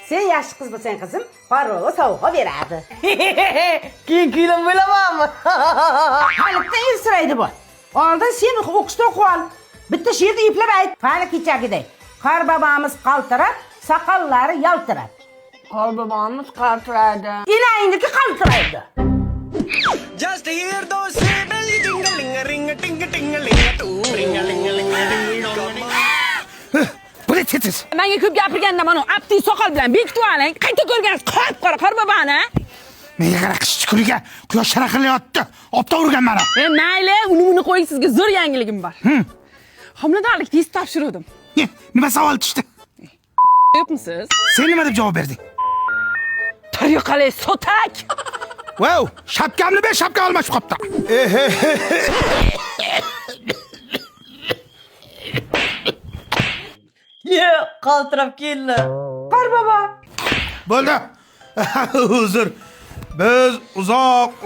Sen yaxshi qiz bo'lsang qizim, qorbobo sovg'a beradi. Keyin kuylam bo'lamanmi? Halitda insiraydi bu. Oldin sen o'qishda o'qib ol. Bitta she'rni eplab ayt. Qani kechagiday. Qorbobomiz qaltirab, soqollari yaltirab. Qorbobomiz qaltiraydi. Inayiniki qaltiraydi. Just hear those sleigh bells jingling a ring a ting a ting a ling a too ring a ling a ling a ding dong. Bu ne tetiz? Menga ko'p gapirganda mana apti soqol bilan bekitib oling. Qayta ko'rgan qora qorboboni. Menga qara qish kuniga quyosh sharaqlayapti. Opta urgan meni. Mayli, uni qo'ying, sizga zo'r yangiligim bor. Homiladorlik test topshirdim. Nima savol tushdi? Yo'qmisiz? Sen nima deb javob berding? Tariqali sotak. Wow, shapkamni ber, shapka almashib qopti. Yo'q, qaltirab keldi. Qorbobo. Bo'ldi. Uzr. Biz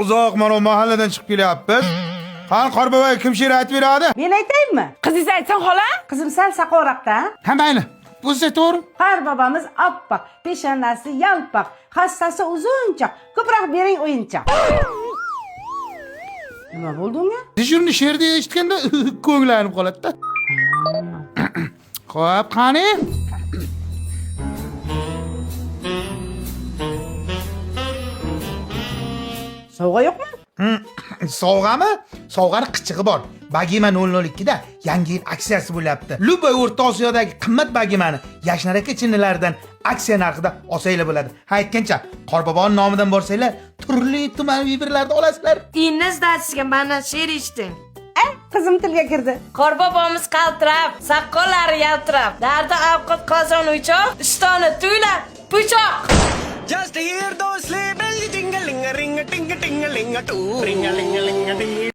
uzoq mana mahalladan chiqib kelyapmiz. Qani qorbobo kim she'r aytib beradi? Men aytaymi? Qizingiz aytsan xola? Qizim sal saqoroqda. Ha mayli. O'zi to'g'ri. Qorbobomiz oppoq, peshonasi yalpoq, hassasi uzunchoq. Ko'proq bering o'yinchoq. Nima bo'ldi unga? Dejurni she'rni eshitganda ko'nglanib qoladi-da. Xo'p, qani? Sovg'a yo'qmi? Sovg'ami? Sovg'ani qichig'i bor. Bagima 002 da yangi yil aksiyasi bo'lyapti. Luboy O'rta Osiyodagi qimmat bagimani Yashnar aka chinnilaridan aksiya narxida olsanglar bo'ladi. Ha aytgancha, Qorboboning nomidan borsanglar, turli tuman vibrlarni olasizlar. Dinni datisga mana she'r eshitdim. Qizim tilga kirdi. Qorbobomiz qaltirab, soqollari yaltirab, dardi ovqat qozon uchoq, istoni tuylar, puchoq. Just hear those sleigh bells jingling a ring a ting a ting a ling a too ring a ling a ding.